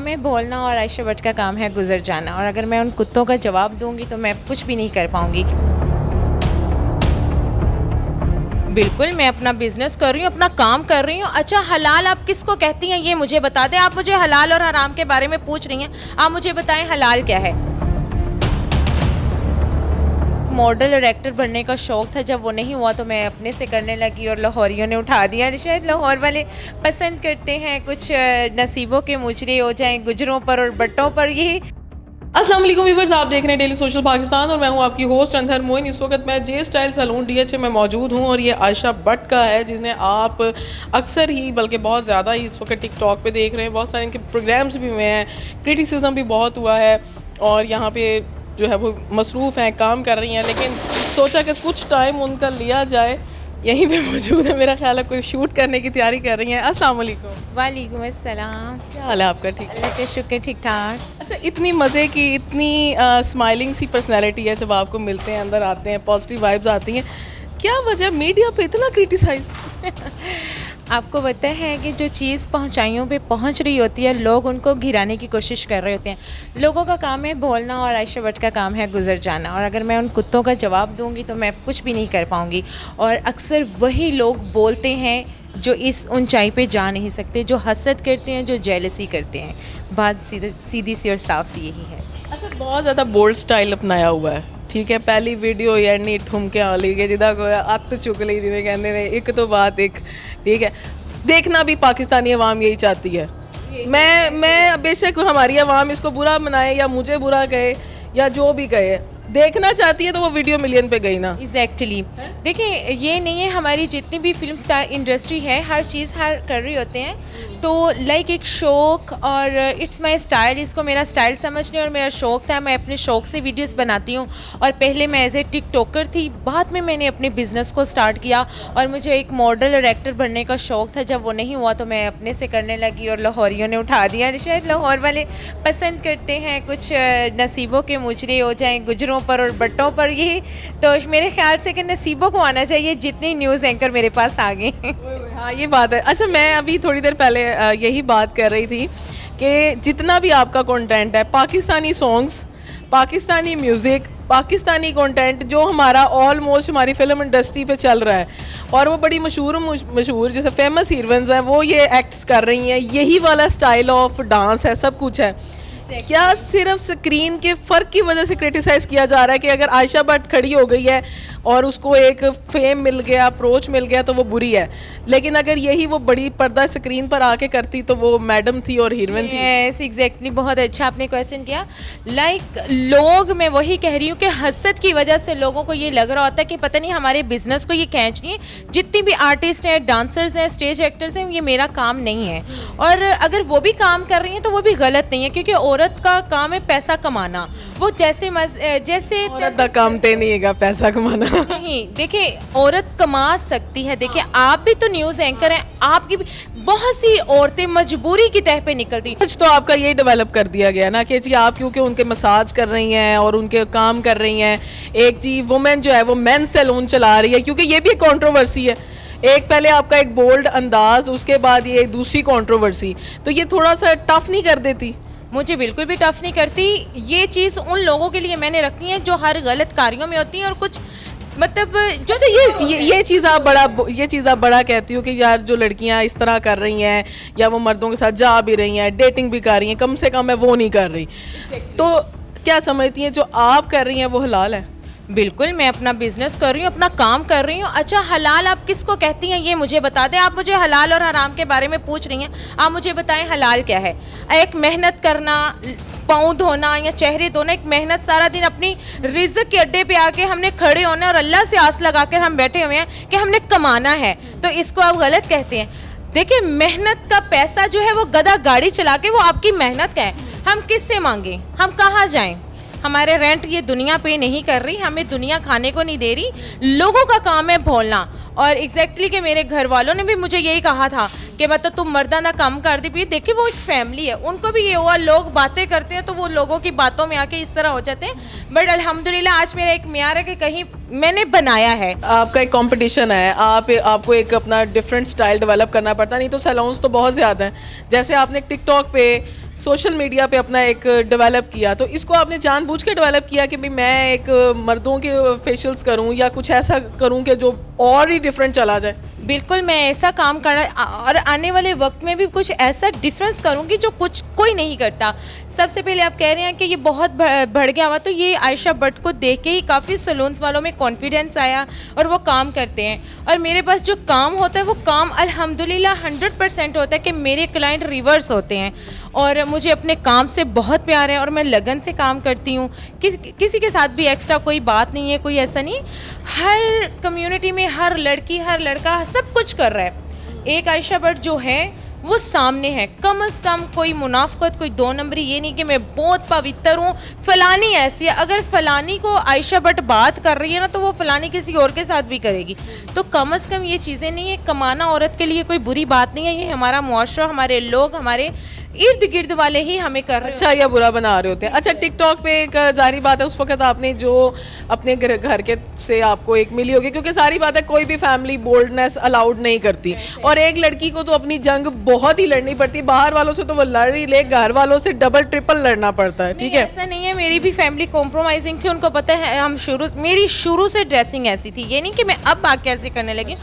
है बोलना और आयशा भट्ट का काम है गुजर जाना, और अगर मैं उन कुत्तों का जवाब दूंगी तो मैं कुछ भी नहीं कर पाऊंगी। बिल्कुल, मैं अपना बिजनेस कर रही हूँ, अपना काम कर रही हूँ। अच्छा, हलाल आप किसको कहती हैं ये मुझे बता दें। आप मुझे हलाल और हराम के बारे में पूछ रही हैं, आप मुझे बताएं हलाल क्या है। मॉडल और एक्टर बनने का शौक़ था, जब वो नहीं हुआ तो मैं अपने से करने लगी और लाहौरियों ने उठा दिया। शायद लाहौर वाले पसंद करते हैं कुछ नसीबों के मुजरे हो जाएं गुजरों पर और बट्टों पर। ये अस्सलाम वालेकुम व्यूअर्स, आप देख रहे हैं डेली सोशल पाकिस्तान और मैं हूं आपकी होस्ट अंधर मोइन। इस वक्त मैं जे स्टाइल सैलून DHA में मौजूद हूं और ये आयशा भट्ट का है, जिन्हें आप अक्सर ही बल्कि बहुत ज़्यादा ही इस वक्त टिकटॉक पे देख रहे हैं। बहुत सारे इनके प्रोग्राम्स भी हुए हैं, क्रिटिसिज्म भी बहुत हुआ है और यहाँ पे जो है वो मसरूफ़ हैं, काम कर रही हैं। लेकिन सोचा कि कुछ टाइम उनका लिया जाए, यहीं पे मौजूद है। मेरा ख्याल है कोई शूट करने की तैयारी कर रही हैं। अस्सलाम वालेकुम। वालेकुम अस्सलाम। क्या हाल है आपका? ठीक है, अल्लाह के शुक्र, ठीक ठाक। अच्छा, इतनी मज़े की, इतनी स्माइलिंग सी पर्सनैलिटी है, जब आपको मिलते हैं, अंदर आते हैं, पॉजिटिव वाइब्स आती हैं, क्या वजह मीडिया पे इतना क्रिटिसाइज? आपको पता है कि जो चीज़ पहुंचाइयों पे पहुंच रही होती है, लोग उनको गिराने की कोशिश कर रहे होते हैं। लोगों का काम है बोलना और आयशा भट्ट का काम है गुजर जाना, और अगर मैं उन कुत्तों का जवाब दूंगी तो मैं कुछ भी नहीं कर पाऊंगी। और अक्सर वही लोग बोलते हैं जो इस ऊंचाई पे जा नहीं सकते, जो हसद करते हैं, जो जेलसी करते हैं। बात सीधी सी और साफ सी यही है। अच्छा, बहुत ज़्यादा बोल्ड स्टाइल अपनाया हुआ है, ठीक है। पहली वीडियो यानी ठुमके आली के जिदा को अत चुक ली, जिन्हें कहते हैं एक तो बात एक, ठीक है। देखना भी पाकिस्तानी अवाम यही चाहती है। मैं बेशक हमारी अवाम इसको बुरा मनाए या मुझे बुरा कहे या जो भी कहे, देखना चाहती है तो वो वीडियो मिलियन पे गई ना। एग्जैक्टली देखिए, ये नहीं है, हमारी जितनी भी फिल्म स्टार इंडस्ट्री है, हर चीज़ हर कर रहे होते हैं। तो लाइक एक शौक़ और इट्स माय स्टाइल, इसको मेरा स्टाइल समझने और मेरा शौक़ था। मैं अपने शौक़ से वीडियोस बनाती हूँ और पहले मैं एज ए टिकटॉकर थी, बाद में मैंने अपने बिज़नेस को स्टार्ट किया और मुझे एक मॉडल और एक्टर बनने का शौक़ था। जब वो नहीं हुआ तो मैं अपने से करने लगी और लाहौरियों ने उठा दिया। शायद लाहौर वाले पसंद करते हैं कुछ नसीबों के मुजरे हो जाएं गुजरों पर और बट्टों पर। ये तो मेरे ख्याल से कि नसीबों को आना चाहिए जितने न्यूज़ एंकर मेरे पास आ गए। हाँ, ये बात है। अच्छा, मैं अभी थोड़ी देर पहले यही बात कर रही थी कि जितना भी आपका कंटेंट है, Pakistani songs, Pakistani music, Pakistani content, जो हमारा ऑलमोस्ट हमारी फिल्म इंडस्ट्री पे चल रहा है और वो बड़ी मशहूर जैसे फेमस हीरोइंस हैं, वो ये एक्ट्स कर रही हैं, यही वाला स्टाइल ऑफ डांस है, सब कुछ है। क्या सिर्फ स्क्रीन के फ़र्क की वजह से क्रिटिसाइज़ किया जा रहा है कि अगर आयशा भट्ट खड़ी हो गई है और उसको एक फेम मिल गया, अप्रोच मिल गया, तो वो बुरी है, लेकिन अगर यही वो बड़ी पर्दा स्क्रीन पर आके करती तो वो मैडम थी और हीरोइन थी? यस एग्जैक्टली, बहुत अच्छा आपने क्वेश्चन किया। लाइक लोग, मैं वही कह रही हूँ कि हसद की वजह से लोगों को ये लग रहा होता है कि पता नहीं हमारे बिजनेस को ये खींच नहीं है। जितनी भी आर्टिस्ट हैं, डांसर्स हैं, स्टेज एक्टर्स हैं, ये मेरा काम नहीं है। और अगर वो भी काम कर रही हैं तो वो भी गलत नहीं है, क्योंकि औरत का काम है पैसा कमाना। वो जैसे औरत का काम ते नहीं है पैसा कमाना। नहीं, देखिए औरत कमा सकती है। देखिए आप भी तो न्यूज़ एंकर हैं, आपकी भी बहुत सी औरतें मजबूरी की तह पे निकलती। आज तो आपका यही डेवलप कर दिया गया ना कि जी आप क्योंकि उनके मसाज कर रही हैं और उनके काम कर रही हैं। एक जी वुमेन जो है वो मेन सैलून चला रही है, क्योंकि ये भी एक कंट्रोवर्सी है। एक पहले आपका एक बोल्ड अंदाज, उसके बाद ये दूसरी कंट्रोवर्सी, तो ये थोड़ा सा टफ नहीं कर देती? मुझे बिल्कुल भी टफ नहीं करती। ये चीज़ उन लोगों के लिए मैंने रखी है जो हर गलत कार्यों में होती हैं और कुछ मतलब जैसे ये चीज़ आप बड़ा कहती हो कि यार जो लड़कियां इस तरह कर रही हैं या वो मर्दों के साथ जा भी रही हैं, डेटिंग भी कर रही हैं, कम से कम है वो नहीं कर रही। तो क्या समझती हैं जो आप कर रही हैं वो हलाल है? बिल्कुल, मैं अपना बिजनेस कर रही हूँ, अपना काम कर रही हूँ। अच्छा, हलाल आप किसको कहती हैं ये मुझे बता दें। आप मुझे हलाल और हराम के बारे में पूछ रही हैं, आप मुझे बताएं हलाल क्या है। एक मेहनत करना, पाँव धोना या चेहरे धोना, एक मेहनत, सारा दिन अपनी रिज़्क़ के अड्डे पे आके हमने खड़े होना और अल्लाह से आस लगा कर हम बैठे हुए हैं कि हमने कमाना है, तो इसको आप गलत कहते हैं। देखिए, मेहनत का पैसा जो है वो गधा गाड़ी चला के वो आपकी मेहनत का है। हम किससे मांगें, हम कहाँ जाएं? हमारे रेंट ये दुनिया पे नहीं कर रही, हमें दुनिया खाने को नहीं दे रही। लोगों का काम है बोलना। और एग्जैक्टली कि मेरे घर वालों ने भी मुझे यही कहा था कि मतलब तुम मर्दाना काम कर दी। देखिए वो एक फैमिली है, उनको भी ये हुआ, लोग बातें करते हैं तो वो लोगों की बातों में आके इस तरह हो जाते हैं। बट अल्हम्दुलिल्लाह आज मेरा एक म्यार है कि कहीं मैंने बनाया है। आपका एक कंपटीशन है, आपको एक अपना डिफरेंट स्टाइल डेवलप करना पड़ता है, नहीं तो सैलून्स तो बहुत ज़्यादा हैं। जैसे आपने टिकटॉक पे सोशल मीडिया पे अपना एक डेवलप किया, तो इसको आपने जानबूझ के डेवलप किया कि भाई मैं एक मर्दों के फेशियल्स करूं या कुछ ऐसा करूं कि जो और ही डिफरेंट चला जाए? बिल्कुल, मैं ऐसा काम करना और आने वाले वक्त में भी कुछ ऐसा डिफरेंस करूंगी जो कुछ कोई नहीं करता। सबसे पहले आप कह रहे हैं कि ये बहुत बढ़ गया हुआ, तो ये आयशा भट्ट को देख के ही काफ़ी सलून्स वालों में कॉन्फिडेंस आया और वो काम करते हैं। और मेरे पास जो काम होता है वो काम अल्हम्दुलिल्लाह 100% होता है कि मेरे क्लाइंट रिवर्स होते हैं और मुझे अपने काम से बहुत प्यार है और मैं लगन से काम करती हूँ। किसी के साथ भी एक्स्ट्रा कोई बात नहीं है, कोई ऐसा नहीं। हर कम्युनिटी में हर लड़की हर लड़का सब कुछ कर रहा है। एक आयशा भट्ट जो है वो सामने है, कम से कम कोई मुनाफकत, कोई दो नंबरी, ये नहीं कि मैं बहुत पवित्र हूँ, फलानी ऐसी है। अगर फलानी को आयशा भट्ट बात कर रही है ना तो वो फलानी किसी और के साथ भी करेगी। तो कम से कम ये चीज़ें नहीं है। कमाना औरत के लिए कोई बुरी बात नहीं है, ये हमारा मुआशरा, हमारे लोग, हमारे इर्द गिर्द वाले ही हमें कर रहे अच्छा या बुरा बना रहे होते हैं। अच्छा, टिकटॉक पे एक जारी बात है उस वक्त आपने जो अपने घर के से आपको एक मिली होगी, क्योंकि सारी बात है कोई भी फैमिली बोल्डनेस अलाउड नहीं करती और एक लड़की को तो अपनी जंग बहुत ही लड़नी पड़ती है। बाहर वालों से तो वो लड़ ही ले, घर वालों से डबल ट्रिपल लड़ना पड़ता है। ठीक है, ऐसा नहीं है। मेरी भी फैमिली कॉम्प्रोमाइजिंग थी, उनको पता है। मेरी शुरू से ड्रेसिंग ऐसी थी, ये नहीं कि मैं अब आके ऐसे करने लगी।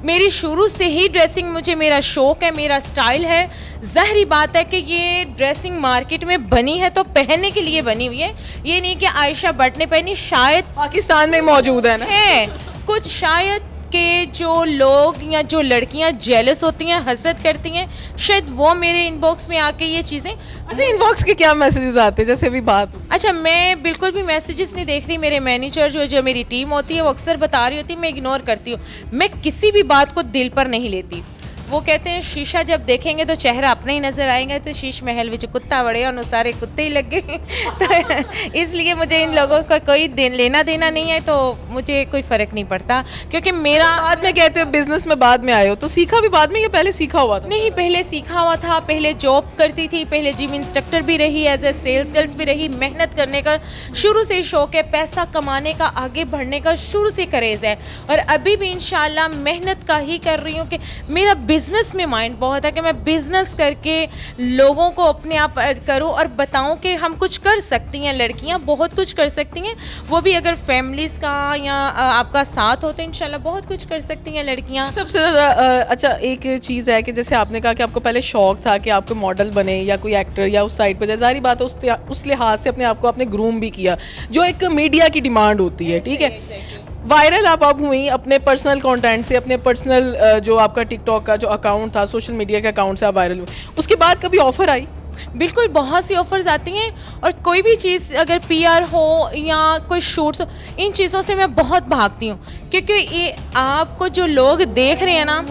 मेरी शुरू से ही ड्रेसिंग, मुझे मेरा शौक है, मेरा स्टाइल है। ज़ाहिरी बात है कि ये ड्रेसिंग मार्केट में बनी है तो पहनने के लिए बनी हुई है, ये नहीं कि आयशा भट्ट ने पहनी। शायद पाकिस्तान में मौजूद है ना, है कुछ शायद के जो लोग या जो लड़कियां जेलस होती हैं, हसद करती हैं, शायद वो मेरे इनबॉक्स में आके ये चीज़ें। अच्छा, इनबॉक्स के क्या मैसेजेस आते हैं? जैसे अभी बात, अच्छा, मैं बिल्कुल भी मैसेजेस नहीं देख रही। मेरे मैनेजर जो मेरी टीम होती है वो अक्सर बता रही होती है, मैं इग्नोर करती हूँ। मैं किसी भी बात को दिल पर नहीं लेती। वो कहते हैं शीशा जब देखेंगे तो चेहरा अपना ही नजर आएगा, तो शीश महल विच कुत्ता बड़े और सारे कुत्ते ही लग गए। तो इसलिए मुझे इन लोगों का कोई लेना देना नहीं है, तो मुझे कोई फ़र्क नहीं पड़ता। क्योंकि मेरा बाद में कहते हो बिजनेस में बाद में आए हो, तो सीखा भी बाद में या पहले सीखा हुआ था? नहीं, पहले सीखा हुआ था। पहले जॉब करती थी, पहले जिम इंस्ट्रक्टर भी रही, एज ए सेल्स गर्ल्स भी रही। मेहनत करने का शुरू से शौक है, पैसा कमाने का, आगे बढ़ने का शुरू से क्रेज़ है और अभी भी इंशाल्लाह मेहनत का ही कर रही हूँ। कि मेरा बिजनेस में माइंड बहुत है कि मैं बिजनेस करके लोगों को अपने आप करूं और बताऊं कि हम कुछ कर सकती हैं। लड़कियां बहुत कुछ कर सकती हैं, वो भी अगर फैमिलीज़ का या आपका साथ हो तो इंशाल्लाह बहुत कुछ कर सकती हैं लड़कियां। सबसे ज़्यादा अच्छा एक चीज़ है कि जैसे आपने कहा कि आपको पहले शौक था कि आपको मॉडल बने या कोई एक्टर या उस साइड पर जाए, जारी बात है उस लिहाज से अपने आप को आपने ग्रूम भी किया, जो एक मीडिया की डिमांड होती है। ठीक है, वायरल आप अब हुई अपने पर्सनल कंटेंट से, अपने पर्सनल जो आपका टिकटॉक का जो अकाउंट था, सोशल मीडिया के अकाउंट से आप वायरल हुई। उसके बाद कभी ऑफ़र आई? बिल्कुल, बहुत सी ऑफ़र्स आती हैं और कोई भी चीज़ अगर पीआर हो या कोई शूट्स हो, इन चीज़ों से मैं बहुत भागती हूँ। क्योंकि ये आपको जो लोग देख रहे हैं ना,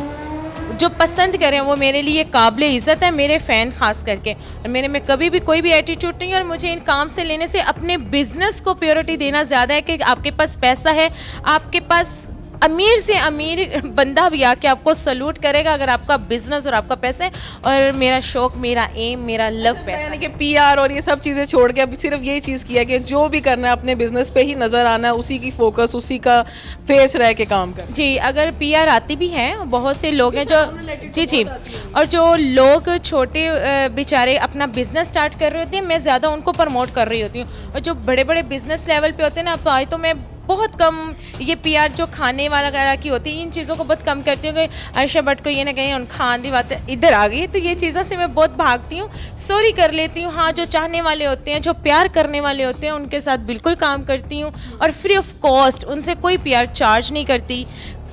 जो पसंद करें, वो मेरे लिए काबिल इज़्ज़त है, मेरे फ़ैन ख़ास करके। और मेरे में कभी भी कोई भी एटीट्यूड नहीं है और मुझे इन काम से लेने से अपने बिज़नेस को प्रायोरिटी देना ज़्यादा है। कि आपके पास पैसा है, आपके पास अमीर से अमीर बंदा भी आके आपको सल्यूट करेगा अगर आपका बिजनेस और आपका पैसा है। और मेरा शौक, मेरा एम, मेरा लव पैसा, यानी कि पीआर और ये सब चीज़ें छोड़ के अब सिर्फ यही चीज़ किया कि जो भी करना है अपने बिजनेस पे ही नज़र आना है, उसी की फोकस, उसी का फेस रह के काम कर। जी, अगर पीआर आती भी हैं, बहुत से लोग हैं जो जी और जो लोग छोटे बेचारे अपना बिजनेस स्टार्ट कर रहे होते हैं, मैं ज़्यादा उनको प्रमोट कर रही होती हूँ। और जो बड़े बड़े बिजनेस लेवल पे होते हैं ना, अब तो आए तो मैं बहुत कम ये पीआर जो खाने वाला वगैरह की होती है, इन चीज़ों को बहुत कम करती हूँ कि आयशा भट्ट को ये ना कहीं उन खान दी बात इधर आ गई, तो ये चीज़ों से मैं बहुत भागती हूँ, सॉरी कर लेती हूँ। हाँ, जो चाहने वाले होते हैं, जो प्यार करने वाले होते हैं, उनके साथ बिल्कुल काम करती हूँ और फ्री ऑफ कॉस्ट उनसे कोई पीआर चार्ज नहीं करती।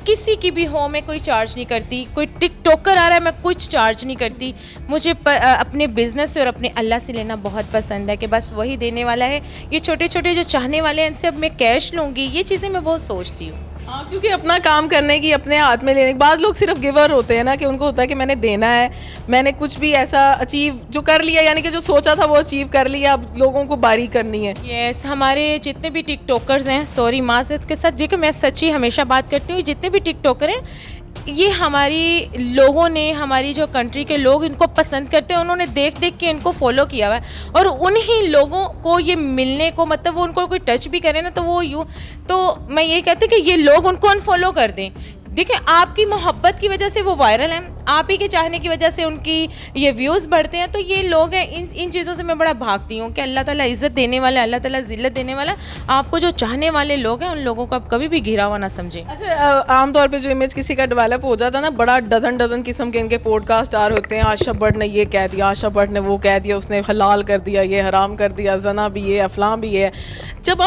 किसी की भी हो, मैं कोई चार्ज नहीं करती। कोई टिकटॉकर आ रहा है, मैं कुछ चार्ज नहीं करती। मुझे अपने बिजनेस से और अपने अल्लाह से लेना बहुत पसंद है कि बस वही देने वाला है। ये छोटे छोटे जो चाहने वाले हैं, इनसे अब मैं कैश लूँगी, ये चीज़ें मैं बहुत सोचती हूँ। हाँ, क्योंकि अपना काम करने की, अपने हाथ में लेने के बाद लोग सिर्फ गिवर होते हैं ना, कि उनको होता है कि मैंने देना है, मैंने कुछ भी ऐसा अचीव जो कर लिया, यानी कि जो सोचा था वो अचीव कर लिया, अब लोगों को बारी करनी है। यस, हमारे जितने भी टिकटॉकर्स हैं, सॉरी माज़रत के साथ, जो कि मैं सच्ची हमेशा बात करती हूँ, जितने भी टिकटॉकर हैं, ये हमारी लोगों ने, हमारी जो कंट्री के लोग इनको पसंद करते हैं, उन्होंने देख देख के इनको फॉलो किया हुआ है। और उन्हीं लोगों को ये मिलने को, मतलब वो उनको कोई टच भी करे ना, तो वो यूँ, तो मैं यही कहती हूँ कि ये लोग उनको अनफॉलो कर दें। देखिए, आपकी मोहब्बत की वजह से वो वायरल हैं, आप ही के चाहने की वजह से उनकी ये व्यूज़ बढ़ते हैं। तो ये लोग हैं, इन चीज़ों से मैं बड़ा भागती हूँ कि अल्लाह ताला इज़्ज़त देने वाला, अल्लाह ताला ज़िल्लत देने वाला। आपको जो चाहने वाले लोग हैं उन लोगों को आप कभी भी घिरा हुआ ना समझें। अच्छा, आमतौर पे जो इमेज किसी का डेवलप हो जाता है ना, बड़ा डजन किस्म के इनके पॉडकास्ट आ रहे होते हैं। आशा भट्ट ने ये कह दिया, आशा भट्ट ने वो कह दिया, उसने हलाल कर दिया, ये हराम कर दिया, जना भी है, अफलां भी है। जब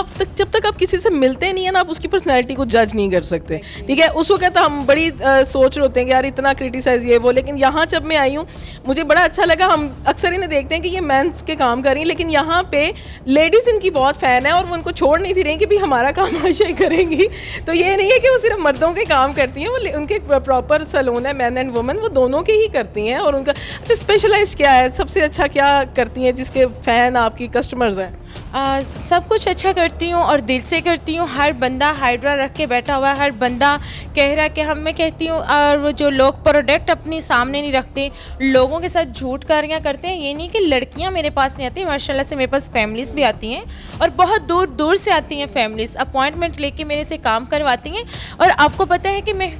तक आप किसी से मिलते नहीं है ना, आप उसकी पर्सनैलिटी को जज नहीं कर सकते, ठीक है। उस वक्त हम बड़ी सोच रहे होते हैं कि यार इतना क्रिटिसाइज ये वो, लेकिन यहाँ जब मैं आई हूँ मुझे बड़ा अच्छा लगा। हम अक्सर इन्हें देखते हैं कि ये मेंस के काम कर रही हैं, लेकिन यहाँ पे लेडीज़ इनकी बहुत फ़ैन है और वो उनको छोड़ नहीं थी रही कि भी हमारा काम आशा ही करेंगी। तो ये नहीं है कि वो सिर्फ मर्दों के काम करती हैं, वो उनके प्रॉपर सैलून है, मैन एंड वुमेन, वो दोनों के ही करती हैं। और उनका अच्छा स्पेशलाइज क्या है, सबसे अच्छा क्या करती हैं जिसके फ़ैन आपकी कस्टमर्स हैं? सब कुछ अच्छा करती हूँ और दिल से करती हूँ। हर बंदा हाइड्रा रख के बैठा हुआ है, हर बंदा कह रहा है कि मैं कहती हूँ, और वो जो लोग प्रोडक्ट अपनी सामने नहीं रखते, लोगों के साथ झूठ कार्याँ करते हैं। ये नहीं कि लड़कियाँ मेरे पास नहीं आती, माशाल्लाह से मेरे पास फैमिलीज़ भी आती हैं और बहुत दूर दूर से आती हैं फैमिलीज़, अपॉइंटमेंट लेके मेरे से काम करवाती हैं। और आपको पता है कि मैं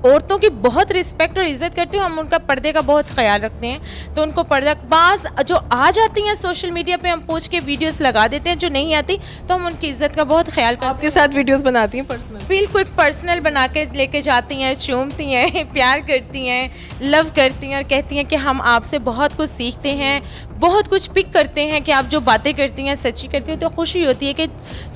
औरतों की बहुत रिस्पेक्ट और इज़्ज़त करती हूँ। हम उनका पर्दे का बहुत ख्याल रखते हैं। तो उनको पर्दा बाज़ जो आ जाती हैं सोशल मीडिया पे, हम पूछ के वीडियोस लगा देते हैं, जो नहीं आती तो हम उनकी इज़्ज़त का बहुत ख्याल करते हैं। आपके साथ वीडियोस बनाती हैं पर्सनल? बिल्कुल पर्सनल बना के लेके जाती हैं, चूमती हैं, प्यार करती हैं, लव करती हैं और कहती हैं कि हम आपसे बहुत कुछ सीखते हैं, बहुत कुछ पिक करते हैं कि आप जो बातें करती हैं सच्ची करती हैं। तो खुशी होती है कि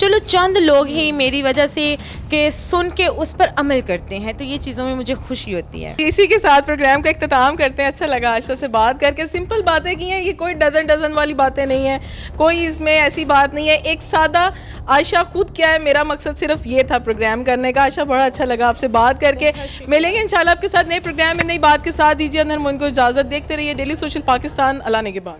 चलो चंद लोग ही मेरी वजह से कि सुन के उस पर अमल करते हैं। तो ये चीज़ों में मुझे खुशी होती है। इसी के साथ प्रोग्राम का इख्तिताम करते हैं। अच्छा लगा आशा से बात करके, सिंपल बातें की हैं, ये कोई डजन वाली बातें नहीं है, कोई इसमें ऐसी बात नहीं है, एक सादा आशा खुद क्या है। मेरा मकसद सिर्फ ये था प्रोग्राम करने का। आशा बड़ा अच्छा लगा आपसे बात करके। मिलेंगे इंशाल्लाह आपके साथ नए प्रोग्राम में नई बात के साथ। दीजिए अंदर मुझको इजाज़त। देखते रहिए डेली सोशल पाकिस्तान। अल्लाह ने के बाद।